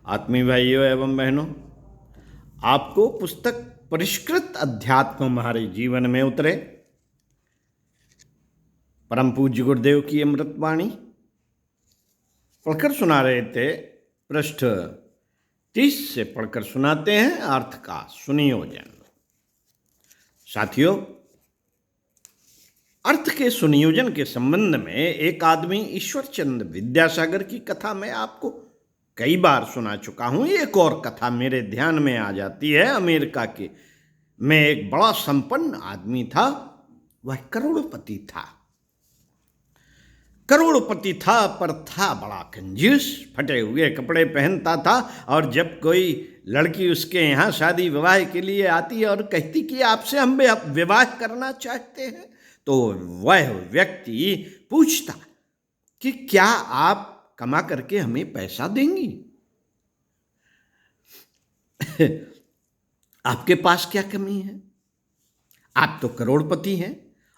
आत्मीय भाइयों एवं बहनों, आपको पुस्तक परिष्कृत अध्यात्म हमारे जीवन में उतरे परम पूज्य गुरुदेव की अमृत वाणी पढ़कर सुना रहे थे। पृष्ठ 30 से पढ़कर सुनाते हैं अर्थ का सुनियोजन। साथियों, अर्थ के सुनियोजन के संबंध में एक आदमी ईश्वरचंद विद्यासागर की कथा मैं आपको कई बार सुना चुका हूं। एक और कथा मेरे ध्यान में आ जाती है। अमेरिका के में एक बड़ा संपन्न आदमी था। वह करोड़पति था। करोड़पति था पर था बड़ा कंजूस। फटे हुए कपड़े पहनता था और जब कोई लड़की उसके यहाँ शादी विवाह के लिए आती और कहती कि आपसे हम विवाह करना चाहते हैं, तो वह व्यक्ति पूछता कि क्या आप कमा करके हमें पैसा देंगी? आपके पास क्या कमी है? आप तो करोड़पति हैं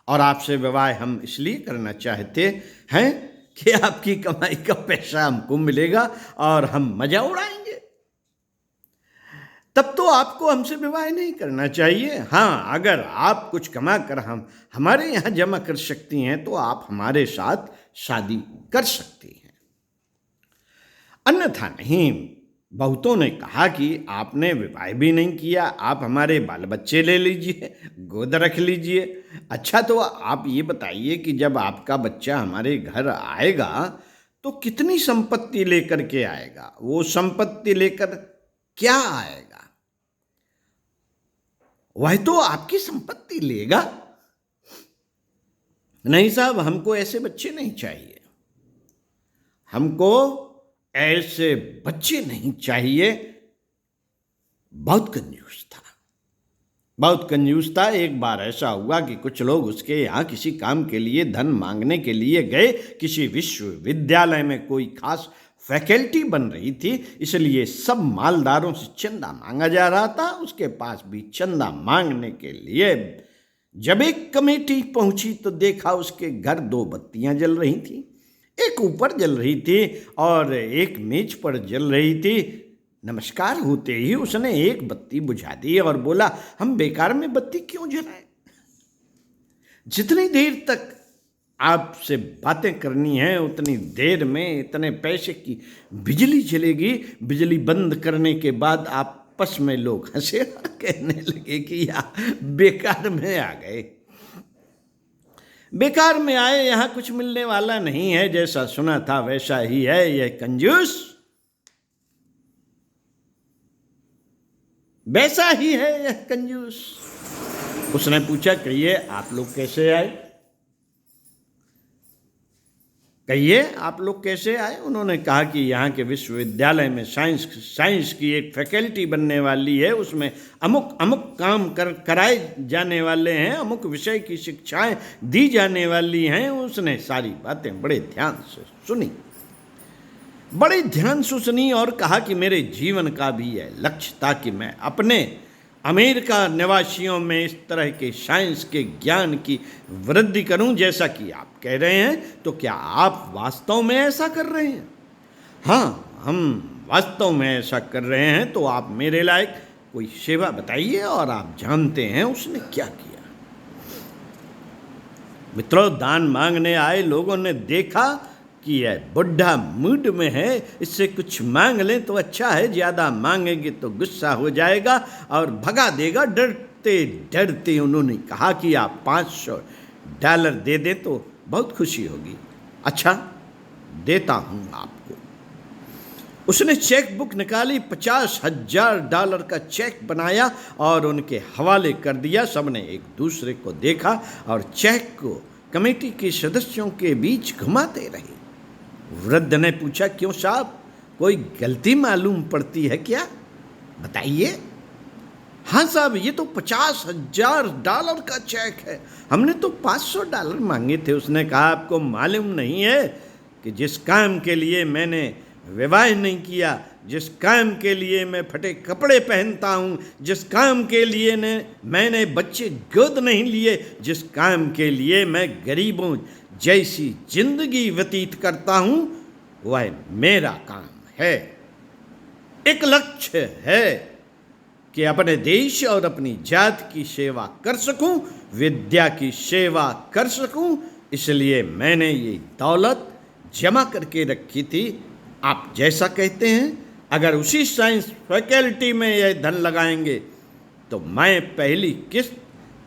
और आपसे विवाह हम इसलिए करना चाहते हैं कि आपकी कमाई का पैसा हमको मिलेगा और हम मजा उड़ाएंगे। तब तो आपको हमसे विवाह नहीं करना चाहिए। हाँ, अगर आप कुछ कमा कर हमारे यहाँ जमा कर सकती हैं तो आप हमारे साथ शादी कर सकती हैं, अन्यथा नहीं। बहुतों ने कहा कि आपने विवाह भी नहीं किया, आप हमारे बाल बच्चे ले लीजिए, गोद रख लीजिए। अच्छा, तो आप ये बताइए कि जब आपका बच्चा हमारे घर आएगा तो कितनी संपत्ति लेकर के आएगा? वो संपत्ति लेकर क्या आएगा? वह तो आपकी संपत्ति लेगा। नहीं साहब, हमको ऐसे बच्चे नहीं चाहिए, हमको ऐसे बच्चे नहीं चाहिए। बहुत कंजूस था, बहुत कंजूस था। एक बार ऐसा हुआ कि कुछ लोग उसके यहाँ किसी काम के लिए धन मांगने के लिए गए। किसी विश्वविद्यालय में कोई खास फैकल्टी बन रही थी, इसलिए सब मालदारों से चंदा मांगा जा रहा था। उसके पास भी चंदा मांगने के लिए जब एक कमेटी पहुंची तो देखा उसके घर 2 बत्तियां जल रही थी। एक ऊपर जल रही थी और एक मेज पर जल रही थी। नमस्कार होते ही उसने एक बत्ती बुझा दी और बोला, हम बेकार में बत्ती क्यों जलाएं? जितनी देर तक आपसे बातें करनी है उतनी देर में इतने पैसे की बिजली चलेगी। बिजली बंद करने के बाद आपस में लोग हंसे, कहने लगे कि यार बेकार में आ गए, बेकार में आए, यहाँ कुछ मिलने वाला नहीं है। जैसा सुना था वैसा ही है यह कंजूस, वैसा ही है यह कंजूस। उसने पूछा, कहिए आप लोग कैसे आए? कहिए आप लोग कैसे आए? उन्होंने कहा कि यहाँ के विश्वविद्यालय में साइंस की एक फैकल्टी बनने वाली है, उसमें अमुक काम कराए जाने वाले हैं, अमुक विषय की शिक्षाएं दी जाने वाली हैं। उसने सारी बातें बड़े ध्यान से सुनी, बड़े ध्यान से सुनी और कहा कि मेरे जीवन का भी यह लक्ष्य था कि मैं अपने अमेरिका निवासियों में इस तरह के साइंस के ज्ञान की वृद्धि करूं जैसा कि आप कह रहे हैं। तो क्या आप वास्तव में ऐसा कर रहे हैं? हाँ, हम वास्तव में ऐसा कर रहे हैं। तो आप मेरे लायक कोई सेवा बताइए। और आप जानते हैं उसने क्या किया। मित्रों, दान मांगने आए लोगों ने देखा कि यह बुढ़ा मूड में है, इससे कुछ मांग लें तो अच्छा है, ज़्यादा मांगेंगे तो गुस्सा हो जाएगा और भगा देगा। डरते डरते उन्होंने कहा कि आप $500 दे दें तो बहुत खुशी होगी। अच्छा, देता हूँ आपको। उसने चेक बुक निकाली, $50,000 का चेक बनाया और उनके हवाले कर दिया। सबने एक दूसरे को देखा और चेक को कमेटी के सदस्यों के बीच घुमाते रहे। वृद्ध ने पूछा, क्यों साहब, कोई गलती मालूम पड़ती है क्या? बताइए। हाँ साहब, ये तो $50,000 का चेक है, हमने तो $500 मांगे थे। उसने कहा, आपको मालूम नहीं है कि जिस काम के लिए मैंने विवाह नहीं किया, जिस काम के लिए मैं फटे कपड़े पहनता हूँ, जिस काम के लिए मैंने बच्चे गोद नहीं लिए, जिस काम के लिए मैं गरीबों जैसी जिंदगी व्यतीत करता हूँ, वह मेरा काम है। एक लक्ष्य है कि अपने देश और अपनी जात की सेवा कर सकूं, विद्या की सेवा कर सकूं, इसलिए मैंने ये दौलत जमा करके रखी थी। आप जैसा कहते हैं, अगर उसी साइंस फैकल्टी में यह धन लगाएंगे तो मैं पहली किस्त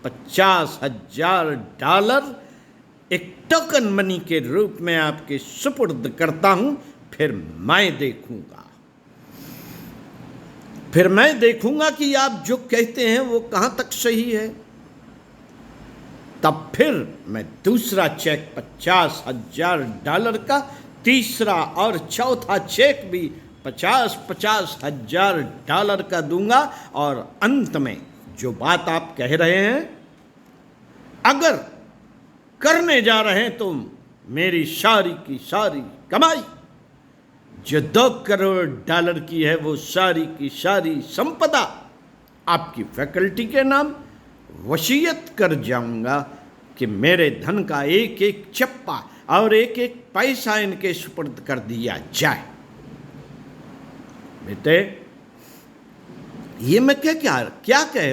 $50,000 एक टोकन मनी के रूप में आपके सुपुर्द करता हूं। फिर मैं देखूंगा कि आप जो कहते हैं वो कहां तक सही है। तब फिर मैं दूसरा चेक $50,000 का, तीसरा और चौथा चेक भी $50,000 का दूंगा। और अंत में जो बात आप कह रहे हैं, अगर करने जा रहे हैं तो मेरी सारी की सारी कमाई जो $2 करोड़ की है, वो सारी की सारी संपदा आपकी फैकल्टी के नाम वसीयत कर जाऊंगा कि मेरे धन का एक एक चप्पा और एक एक पैसा इनके सुपुर्द कर दिया जाए। बेटे, ये मैं क्या कह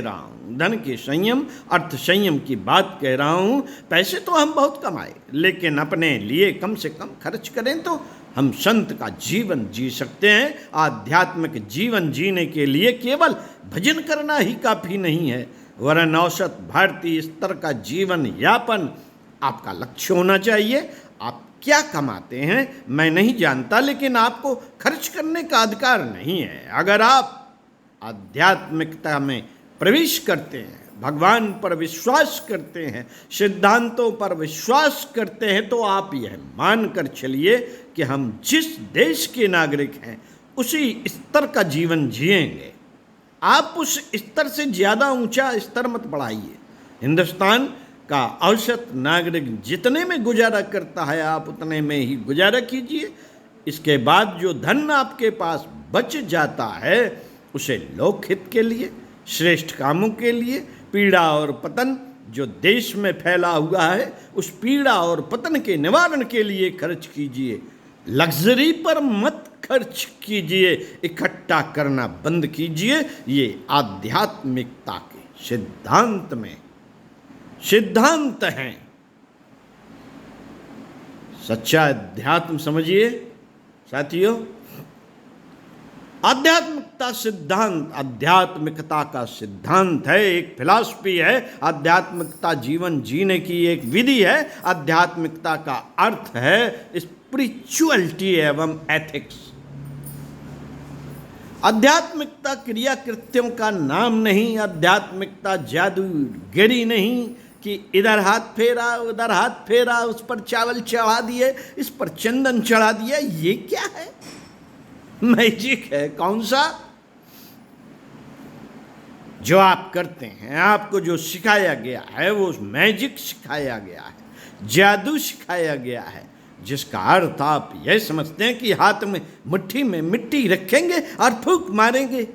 रहा हूं? धन के संयम, अर्थ संयम की बात कह रहा हूं। पैसे तो हम बहुत कमाए, लेकिन अपने लिए कम से कम खर्च करें तो हम संत का जीवन जी सकते हैं। आध्यात्मिक जीवन जीने के लिए केवल भजन करना ही काफी नहीं है, वरन औसत भारतीय स्तर का जीवन यापन आपका लक्ष्य होना चाहिए। आप क्या कमाते हैं मैं नहीं जानता, लेकिन आपको खर्च करने का अधिकार नहीं है। अगर आप आध्यात्मिकता में प्रवेश करते हैं, भगवान पर विश्वास करते हैं, सिद्धांतों पर विश्वास करते हैं, तो आप यह मानकर चलिए कि हम जिस देश के नागरिक हैं उसी स्तर का जीवन जिएंगे। आप उस स्तर से ज़्यादा ऊंचा स्तर मत बढ़ाइए। हिंदुस्तान का औसत नागरिक जितने में गुजारा करता है, आप उतने में ही गुजारा कीजिए। इसके बाद जो धन आपके पास बच जाता है, उसे लोकहित के लिए, श्रेष्ठ कामों के लिए, पीड़ा और पतन जो देश में फैला हुआ है, उस पीड़ा और पतन के निवारण के लिए खर्च कीजिए। लग्जरी पर मत खर्च कीजिए, इकट्ठा करना बंद कीजिए। ये आध्यात्मिकता के सिद्धांत हैं। सच्चा अध्यात्म समझिए साथियों। आध्यात्मिकता का सिद्धांत है, एक फिलॉसफी है। आध्यात्मिकता जीवन जीने की एक विधि है। आध्यात्मिकता का अर्थ है स्पिरिचुअलिटी एवं एथिक्स। आध्यात्मिकता क्रिया कृत्यों का नाम नहीं। आध्यात्मिकता जादूगरी नहीं कि इधर हाथ फेरा, उधर हाथ फेरा, उस पर चावल चढ़ा दिए, इस पर चंदन चढ़ा दिया। ये क्या है? मैजिक है। कौन सा? जो आप करते हैं, आपको जो सिखाया गया है वो मैजिक सिखाया गया है, जादू सिखाया गया है, जिसका अर्थ आप यह समझते हैं कि हाथ में मुट्ठी में मिट्टी रखेंगे और फूंक मारेंगे,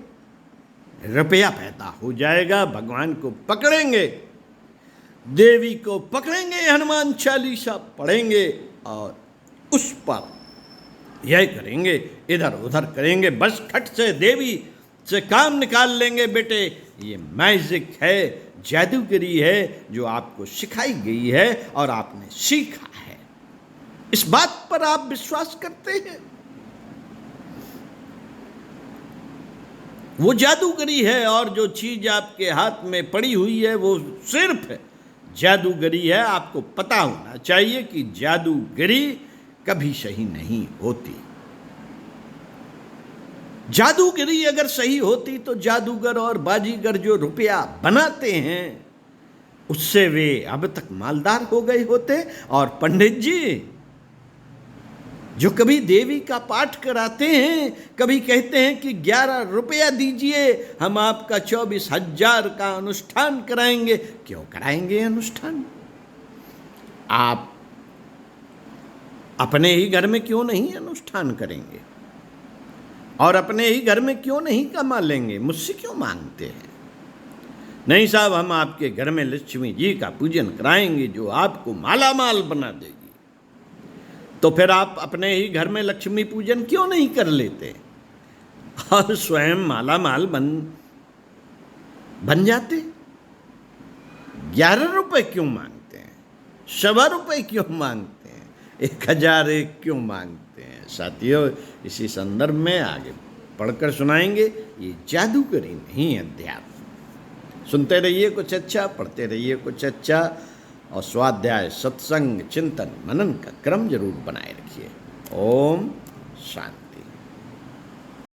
रुपया पैदा हो जाएगा। भगवान को पकड़ेंगे, देवी को पकड़ेंगे, हनुमान चालीसा पढ़ेंगे और उस पर यह करेंगे, इधर उधर करेंगे, बस खट से देवी से काम निकाल लेंगे। बेटे, ये मैजिक है, जादूगरी है जो आपको सिखाई गई है और आपने सीखा है। इस बात पर आप विश्वास करते हैं? वो जादूगरी है, और जो चीज आपके हाथ में पड़ी हुई है वो सिर्फ जादूगरी है। आपको पता होना चाहिए कि जादूगरी कभी सही नहीं होती। जादूगरी अगर सही होती तो जादूगर और बाजीगर जो रुपया बनाते हैं उससे वे अब तक मालदार हो गए होते। और पंडित जी जो कभी देवी का पाठ कराते हैं, कभी कहते हैं कि 11 रुपया दीजिए, हम आपका 24,000 का अनुष्ठान कराएंगे। क्यों कराएंगे अनुष्ठान? आप अपने ही घर में क्यों नहीं अनुष्ठान करेंगे? और अपने ही घर में क्यों नहीं कमा लेंगे? मुझसे क्यों मांगते हैं? नहीं साहब, हम आपके घर में लक्ष्मी जी का पूजन कराएंगे जो आपको मालामाल बना देगी। तो फिर आप अपने ही घर में लक्ष्मी पूजन क्यों नहीं कर लेते? और स्वयं माला माल बन जाते। 11 रुपए क्यों मांगते हैं? 1.25 क्यों मांगते हैं? 1001 क्यों मांगते हैं? साथियों, इसी संदर्भ में आगे पढ़कर सुनाएंगे। ये जादूगरी नहीं, अध्यात्म। सुनते रहिए कुछ अच्छा, पढ़ते रहिए कुछ अच्छा, और स्वाध्याय, सत्संग, चिंतन, मनन का क्रम जरूर बनाए रखिए। ओम शांति।